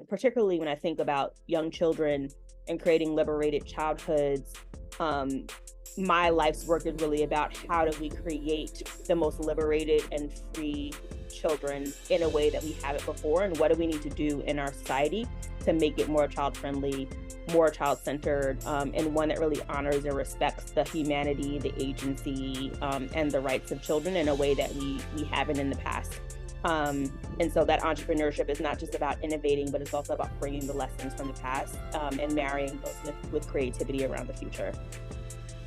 particularly when I think about young children and creating liberated childhoods, my life's work is really about how do we create the most liberated and free children in a way that we haven't before, and what do we need to do in our society to make it more child friendly, more child centered, and one that really honors and respects the humanity, the agency, and the rights of children in a way that we haven't in the past. And so that entrepreneurship is not just about innovating, but it's also about bringing the lessons from the past, and marrying those with creativity around the future.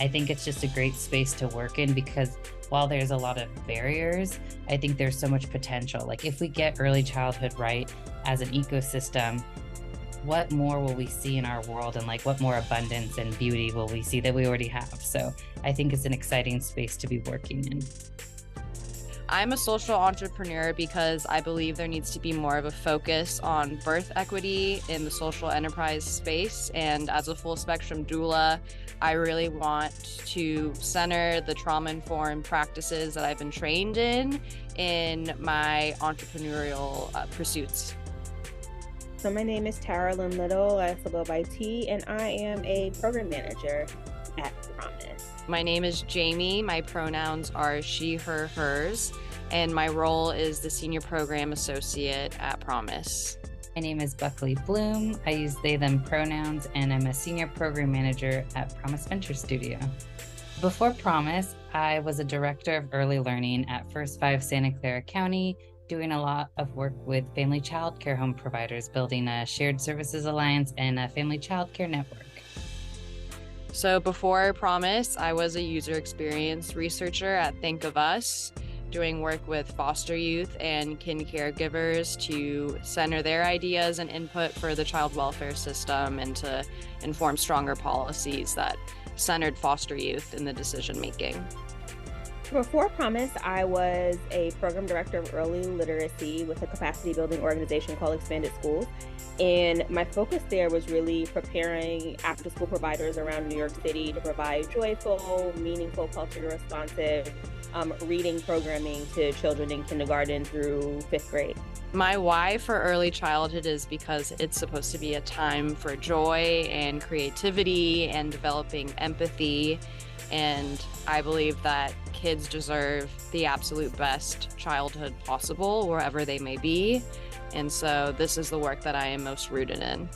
I think it's just a great space to work in because while there's a lot of barriers, I think there's so much potential. Like if we get early childhood right as an ecosystem, what more will we see in our world, and like what more abundance and beauty will we see that we already have? So I think it's an exciting space to be working in. I'm a social entrepreneur because I believe there needs to be more of a focus on birth equity in the social enterprise space. And as a full spectrum doula, I really want to center the trauma-informed practices that I've been trained in my entrepreneurial pursuits. So my name is Tara Lynn Little. I also go by T, and I am a program manager at Promise. My name is Jamie. My pronouns are she, her, hers, and my role is the Senior Program Associate at Promise. My name is Buckley Bloom. I use they, them pronouns, and I'm a Senior Program Manager at Promise Venture Studio. Before Promise, I was a Director of Early Learning at First 5 Santa Clara County, doing a lot of work with family child care home providers, building a shared services alliance and a family child care network. So before Promise, I was a user experience researcher at Think of Us, doing work with foster youth and kin caregivers to center their ideas and input for the child welfare system and to inform stronger policies that centered foster youth in the decision making. Before Promise, I was a program director of early literacy with a capacity building organization called Expanded Schools. And my focus there was really preparing after school providers around New York City to provide joyful, meaningful, culturally responsive reading programming to children in kindergarten through 5th grade. My why for early childhood is because it's supposed to be a time for joy and creativity and developing empathy. And I believe that kids deserve the absolute best childhood possible wherever they may be. And so this is the work that I am most rooted in.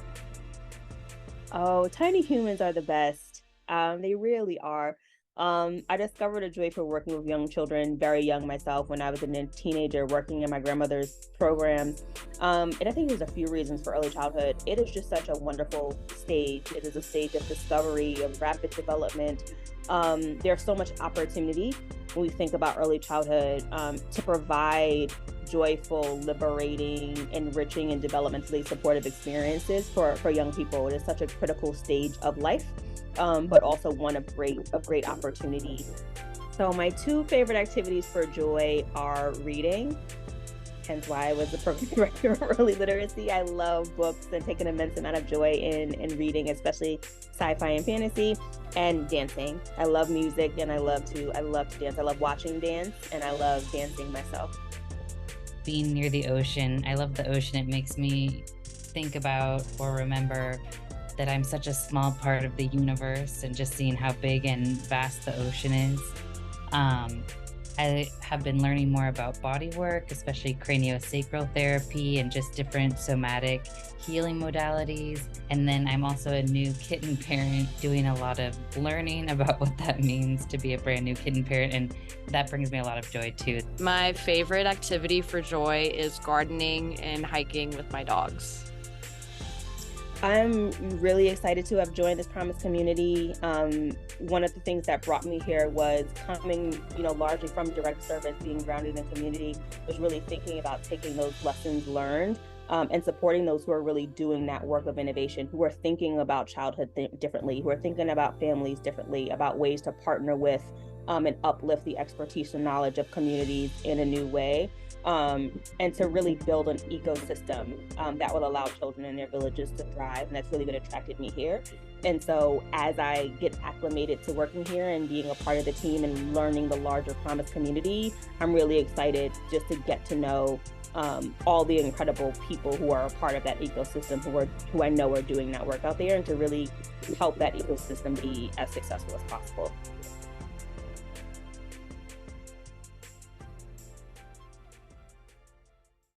Oh, tiny humans are the best. They really are. I discovered a joy for working with young children, very young myself, when I was a teenager working in my grandmother's programs. And I think there's a few reasons for early childhood. It is just such a wonderful stage. It is a stage of discovery, of rapid development. There's so much opportunity when we think about early childhood to provide joyful, liberating, enriching, and developmentally supportive experiences for young people. It is such a critical stage of life, but also one of great opportunity. So my two favorite activities for joy are reading, hence why I was the program director of early literacy. I love books and take an immense amount of joy in reading, especially sci-fi and fantasy, and dancing. I love music and I love to dance. I love watching dance and I love dancing myself. Being near the ocean, I love the ocean. It makes me think about or remember that I'm such a small part of the universe, and just seeing how big and vast the ocean is. I have been learning more about body work, especially craniosacral therapy and just different somatic healing modalities. And then I'm also a new kitten parent, doing a lot of learning about what that means to be a brand new kitten parent. And that brings me a lot of joy too. My favorite activity for joy is gardening and hiking with my dogs. I'm really excited to have joined this Promise community. One of the things that brought me here was coming, largely from direct service, being grounded in community, was really thinking about taking those lessons learned and supporting those who are really doing that work of innovation, who are thinking about childhood differently, who are thinking about families differently, about ways to partner with and uplift the expertise and knowledge of communities in a new way. And to really build an ecosystem that will allow children in their villages to thrive. And that's really what attracted me here. And so as I get acclimated to working here and being a part of the team and learning the larger Promise community, I'm really excited just to get to know all the incredible people who are a part of that ecosystem, who I know are doing that work out there, and to really help that ecosystem be as successful as possible.